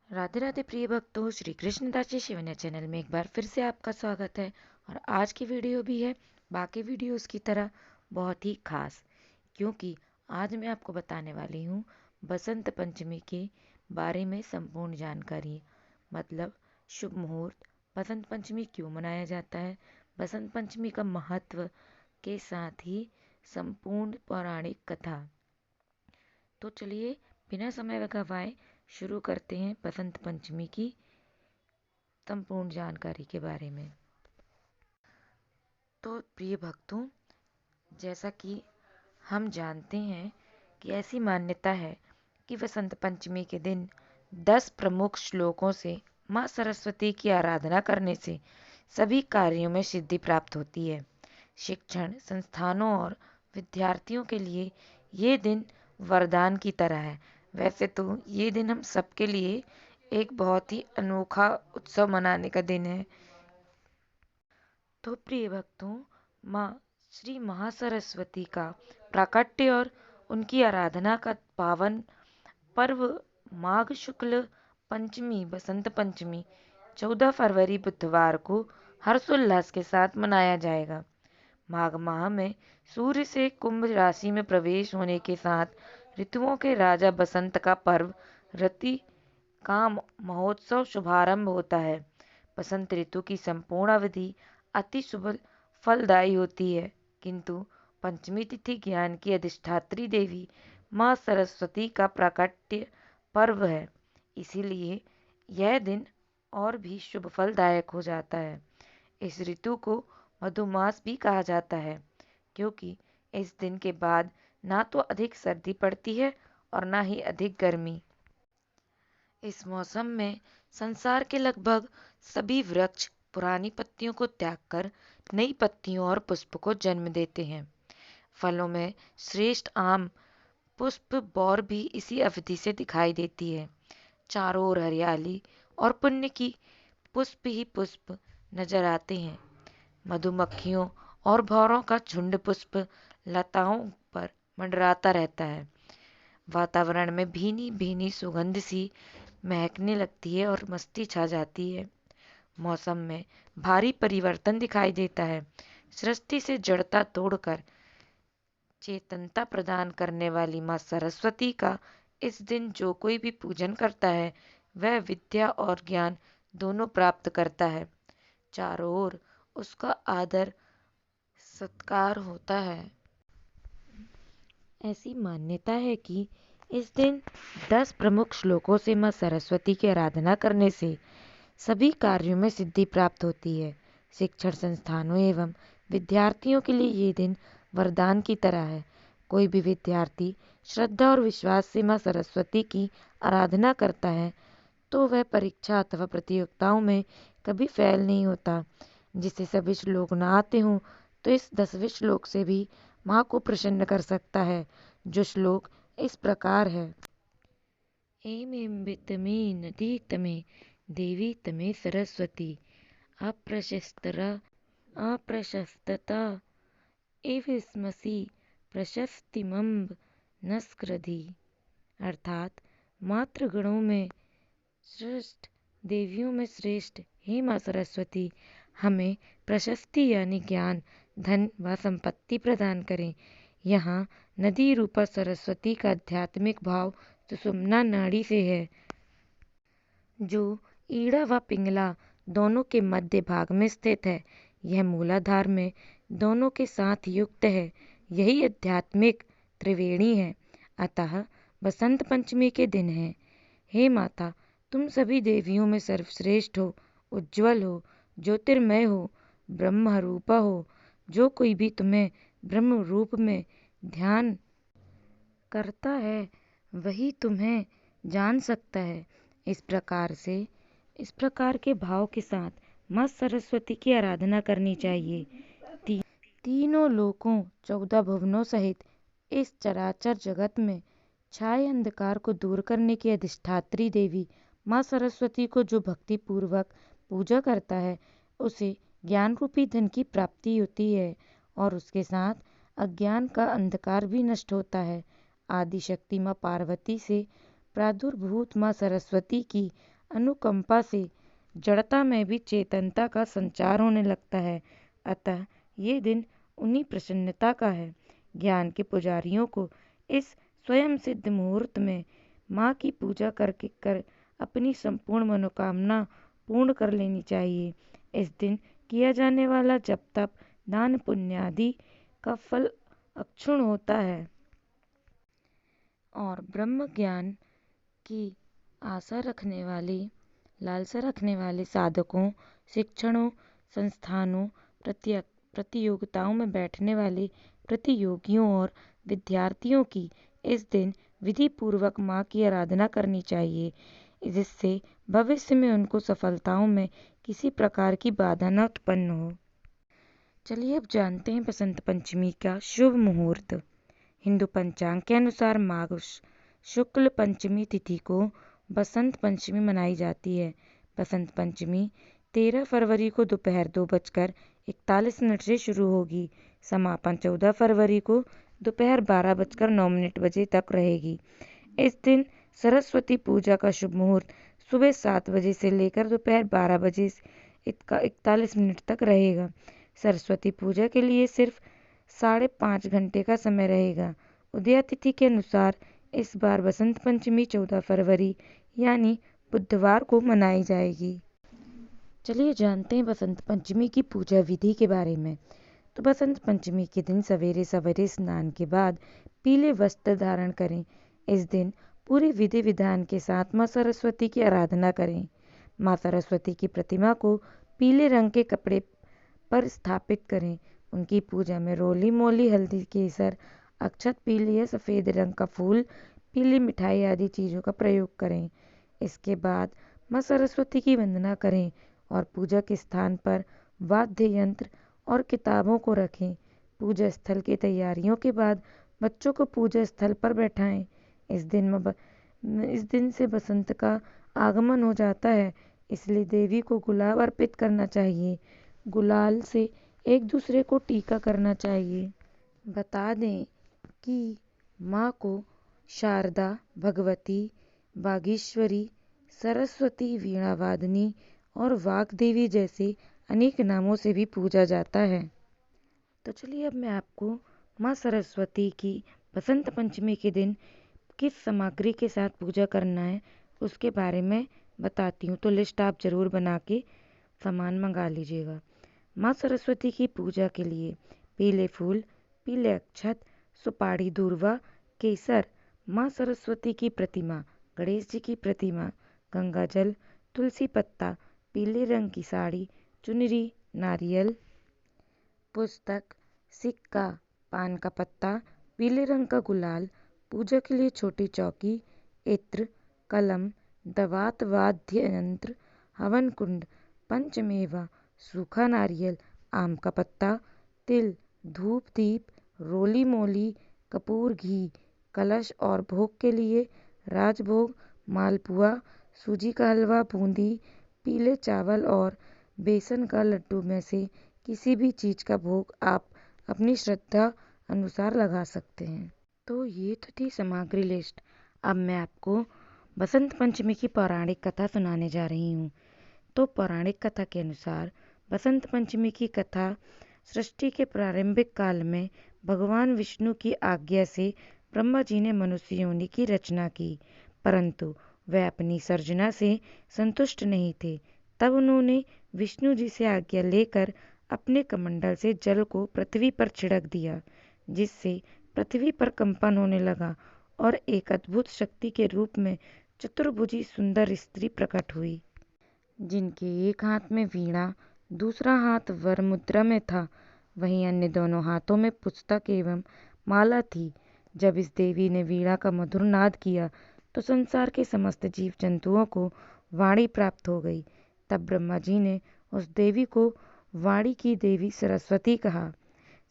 राधे राधे प्रिय भक्तों, श्री कृष्णदास जी शिवन्य चैनल में एक बार फिर से आपका स्वागत है। और आज की वीडियो भी है बाकी वीडियोस की तरह बहुत ही खास, क्योंकि आज मैं आपको बताने वाली हूँ बसंत पंचमी के बारे में संपूर्ण जानकारी। मतलब शुभ मुहूर्त, बसंत पंचमी क्यों मनाया जाता है, बसंत पंचमी का महत्व के साथ ही संपूर्ण पौराणिक कथा। तो चलिए बिना समय गवाए शुरू करते हैं बसंत पंचमी की संपूर्ण जानकारी के बारे में। तो प्रिय भक्तों, जैसा कि हम जानते हैं कि ऐसी मान्यता है कि वसंत पंचमी के दिन 10 प्रमुख श्लोकों से माँ सरस्वती की आराधना करने से सभी कार्यों में सिद्धि प्राप्त होती है। शिक्षण संस्थानों और विद्यार्थियों के लिए ये दिन वरदान की तरह है। वैसे तो ये दिन हम सबके लिए एक बहुत ही अनोखा उत्सव मनाने का दिन है। तो प्रिय भक्तों, माँ श्री महासरस्वती का प्राकट्य और उनकी आराधना का पावन पर्व माघ शुक्ल पंचमी बसंत पंचमी 14 फरवरी बुधवार को हर्षोल्लास के साथ मनाया जाएगा। माघ माह में सूर्य से कुंभ राशि में प्रवेश होने के साथ ऋतुओं के राजा बसंत का पर्व रति का महोत्सव शुभारंभ होता है। बसंत ऋतु की संपूर्ण अवधि अति शुभ फलदायी होती है, किंतु पंचमी तिथि ज्ञान की अधिष्ठात्री देवी माँ सरस्वती का प्राकट्य पर्व है, इसीलिए यह दिन और भी शुभ फलदायक हो जाता है। इस ऋतु को मधुमास भी कहा जाता है, क्योंकि इस दिन के बाद ना तो अधिक सर्दी पड़ती है और ना ही अधिक गर्मी। इस मौसम में संसार के लगभग सभी वृक्ष पुरानी पत्तियों को त्याग कर नई पत्तियों और पुष्प को जन्म देते हैं। फलों में श्रेष्ठ आम पुष्प बौर भी इसी अवधि से दिखाई देती है। चारों ओर हरियाली और पुण्य की पुष्प ही पुष्प नजर आते हैं। मधुमक्खियों और भौरों का झुंड पुष्प लताओं पर मंडराता रहता है। वातावरण में भीनी भीनी सुगंध सी महकने लगती है और मस्ती छा जाती है। मौसम में भारी परिवर्तन दिखाई देता है। सृष्टि से जड़ता तोड़कर चेतनता प्रदान करने वाली माँ सरस्वती का इस दिन जो कोई भी पूजन करता है, वह विद्या और ज्ञान दोनों प्राप्त करता है। चारों ओर उसका आदर सत्कार होता है। ऐसी मान्यता है कि इस दिन 10 प्रमुख श्लोकों से माँ सरस्वती की आराधना करने से सभी कार्यों में सिद्धि प्राप्त होती है। शिक्षण संस्थानों एवं विद्यार्थियों के लिए ये दिन वरदान की तरह है। कोई भी विद्यार्थी श्रद्धा और विश्वास से माँ सरस्वती की आराधना करता है तो वह परीक्षा अथवा प्रतियोगिताओं में कभी फेल नहीं होता। जिसे सभी श्लोक न आते हों तो इस 10वें श्लोक से भी माँ को प्रसन्न कर सकता है, जो श्लोक इस प्रकार है। एम वित्तमे नदी तमे देवी तमे सरस्वती अप्रशस्तरा अप्रशस्तता एव स्मसी प्रशस्तिमम्ब नस्कृधि। अर्थात मातृ गणों में श्रेष्ठ, देवियों में श्रेष्ठ हे माँ सरस्वती, हमें प्रशस्ति यानी ज्ञान, धन व संपत्ति प्रदान करें। यहाँ नदी रूपा सरस्वती का आध्यात्मिक भाव सुषुम्ना नाड़ी से है, जो ईड़ा व पिंगला दोनों के मध्य भाग में स्थित है। यह मूलाधार में दोनों के साथ युक्त है। यही आध्यात्मिक त्रिवेणी है। अतः बसंत पंचमी के दिन है। हे माता, तुम सभी देवियों में सर्वश्रेष्ठ हो, उज्ज्वल हो, ज्योतिर्मय हो, ब्रह्मरूपा हो। जो कोई भी तुम्हें ब्रह्म रूप में ध्यान करता है वही तुम्हें जान सकता है। इस प्रकार के भाव के साथ माँ सरस्वती की आराधना करनी चाहिए। तीनों लोकों 14 भुवनों सहित इस चराचर जगत में छाए अंधकार को दूर करने की अधिष्ठात्री देवी माँ सरस्वती को जो भक्ति पूर्वक पूजा करता है, उसे ज्ञान रूपी धन की प्राप्ति होती है और उसके साथ अज्ञान का अंधकार भी नष्ट होता है। आदि शक्ति माँ पार्वती से प्रादुर्भूत माँ सरस्वती की अनुकंपा से जड़ता में भी चेतनता का संचार होने लगता है। अतः ये दिन उन्हीं प्रसन्नता का है। ज्ञान के पुजारियों को इस स्वयं सिद्ध मुहूर्त में माँ की पूजा कर अपनी संपूर्ण मनोकामना पूर्ण कर लेनी चाहिए। इस दिन किया जाने वाला जप तप दान पुण्य आदि का फल अक्षुण होता है और ब्रह्म ज्ञान की लालसा रखने वाले साधकों, शिक्षणों, संस्थानों, प्रतियोगिताओं में बैठने वाले प्रतियोगियों और विद्यार्थियों की इस दिन विधि पूर्वक माँ की आराधना करनी चाहिए, जिससे भविष्य में उनको सफलताओं में किसी प्रकार की बाधा न उत्पन्न हो। चलिए अब जानते हैं बसंत पंचमी का शुभ मुहूर्त। हिंदू पंचांग के अनुसार माघ शुक्ल पंचमी तिथि को बसंत पंचमी मनाई जाती है। बसंत पंचमी 13 फरवरी को दोपहर 2:41 से शुरू होगी। समापन 14 फरवरी को दोपहर 12:09 बजे तक रहेगी। इस दिन सरस्वती पूजा का शुभ मुहूर्त सुबह 7 बजे से लेकर दोपहर 12:41 तक रहेगा। सरस्वती पूजा के लिए सिर्फ 5.5 घंटे का समय रहेगा। उदया तिथि के अनुसार इस बार बसंत पंचमी 14 फरवरी यानी बुधवार को मनाई जाएगी। चलिए जानते हैं बसंत पंचमी की पूजा विधि के बारे में। तो बसंत पंचमी के दिन सवेरे सवेरे स्नान के बाद पीले वस्त्र धारण करें। इस दिन पूरी विधि विधान के साथ माँ सरस्वती की आराधना करें। माँ सरस्वती की प्रतिमा को पीले रंग के कपड़े पर स्थापित करें। उनकी पूजा में रोली मोली हल्दी केसर अक्षत पीली या सफ़ेद रंग का फूल पीली मिठाई आदि चीज़ों का प्रयोग करें। इसके बाद माँ सरस्वती की वंदना करें और पूजा के स्थान पर वाद्य यंत्र और किताबों को रखें। पूजा स्थल की तैयारियों के बाद बच्चों को पूजा स्थल पर बैठाएं। इस दिन से बसंत का आगमन हो जाता है, इसलिए देवी को गुलाब अर्पित करना चाहिए। गुलाल से एक दूसरे को टीका करना चाहिए। बता दें कि माँ को शारदा, भगवती, बागेश्वरी, सरस्वती, वीणावादिनी और वाग्देवी जैसे अनेक नामों से भी पूजा जाता है। तो चलिए अब मैं आपको माँ सरस्वती की बसंत पंचमी के दिन किस सामग्री के साथ पूजा करना है उसके बारे में बताती हूँ। तो लिस्ट आप ज़रूर बना के सामान मंगा लीजिएगा। माँ सरस्वती की पूजा के लिए पीले फूल, पीले अक्षत, सुपारी, दूर्वा, केसर, माँ सरस्वती की प्रतिमा, गणेश जी की प्रतिमा, गंगा जल, तुलसी पत्ता, पीले रंग की साड़ी, चुनरी, नारियल, पुस्तक, सिक्का, पान का पत्ता, पीले रंग का गुलाल, पूजा के लिए छोटी चौकी, इत्र, कलम, दवात वाद्य यंत्र, हवन कुंड, पंचमेवा, सूखा नारियल, आम का पत्ता, तिल, धूप दीप, रोली मोली, कपूर, घी, कलश और भोग के लिए राजभोग, मालपुआ, सूजी का हलवा, बूंदी, पीले चावल और बेसन का लड्डू में से किसी भी चीज़ का भोग आप अपनी श्रद्धा अनुसार लगा सकते हैं। तो ये तो थी सामग्री लिस्ट। अब मैं आपको बसंत पंचमी की पौराणिक कथा सुनाने जा रही हूँ। तो पौराणिक कथा के अनुसार बसंत पंचमी की कथा सृष्टि के प्रारंभिक काल में भगवान विष्णु की आज्ञा से ब्रह्मा जी ने मनुष्य योनि की रचना की, परंतु वह अपनी सर्जना से संतुष्ट नहीं थे। तब उन्होंने विष्णु जी से आज्ञा लेकर अपने कमंडल से जल को पृथ्वी पर छिड़क दिया, जिससे पृथ्वी पर कंपन होने लगा और एक अद्भुत शक्ति के रूप में चतुर्भुजी सुंदर स्त्री प्रकट हुई, जिनके एक हाथ में वीणा, दूसरा हाथ वर मुद्रा में था, वहीं अन्य दोनों हाथों में पुस्तक एवं माला थी। जब इस देवी ने वीणा का मधुर नाद किया तो संसार के समस्त जीव जंतुओं को वाणी प्राप्त हो गई। तब ब्रह्मा जी ने उस देवी को वाणी की देवी सरस्वती कहा।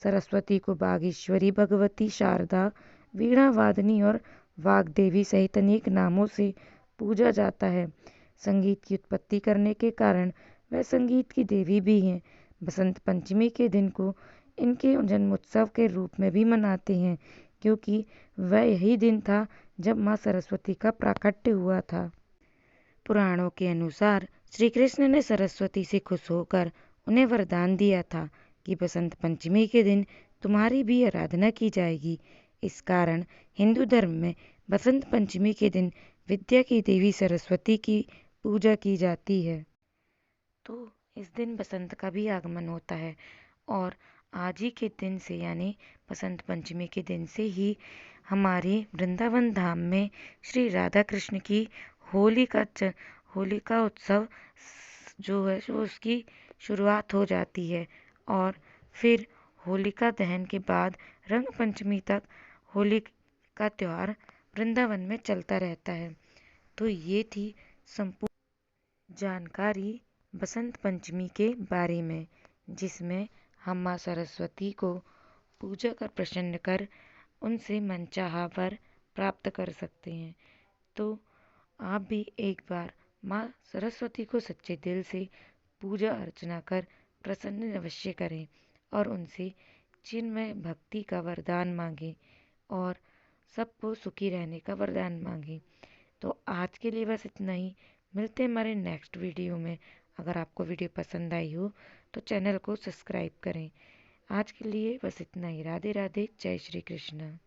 सरस्वती को बागेश्वरी, भगवती, शारदा, वीणा वादिनी और वाग्देवी सहित अनेक नामों से पूजा जाता है। संगीत की उत्पत्ति करने के कारण वह संगीत की देवी भी हैं। बसंत पंचमी के दिन को इनके जन्मोत्सव के रूप में भी मनाते हैं, क्योंकि वह यही दिन था जब माँ सरस्वती का प्राकट्य हुआ था। पुराणों के अनुसार श्री कृष्ण ने सरस्वती से खुश होकर उन्हें वरदान दिया था कि बसंत पंचमी के दिन तुम्हारी भी आराधना की जाएगी। इस कारण हिंदू धर्म में बसंत पंचमी के दिन विद्या की देवी सरस्वती की पूजा की जाती है। तो इस दिन बसंत का भी आगमन होता है और आज ही के दिन से यानी बसंत पंचमी के दिन से ही हमारे वृंदावन धाम में श्री राधा कृष्ण की होली का उत्सव जो है वो उसकी शुरुआत हो जाती है और फिर होलिका दहन के बाद रंग पंचमी तक होली का त्यौहार वृंदावन में चलता रहता है। तो ये थी संपूर्ण जानकारी बसंत पंचमी के बारे में, जिसमें हम माँ सरस्वती को पूजा कर प्रसन्न कर उनसे मनचाहा वर प्राप्त कर सकते हैं। तो आप भी एक बार माँ सरस्वती को सच्चे दिल से पूजा अर्चना कर प्रसन्न अवश्य करें और उनसे चिन्मय भक्ति का वरदान मांगें और सबको सुखी रहने का वरदान मांगें। तो आज के लिए बस इतना ही। मिलते हैं हमारे नेक्स्ट वीडियो में। अगर आपको वीडियो पसंद आई हो तो चैनल को सब्सक्राइब करें। आज के लिए बस इतना ही। राधे राधे, जय श्री कृष्ण।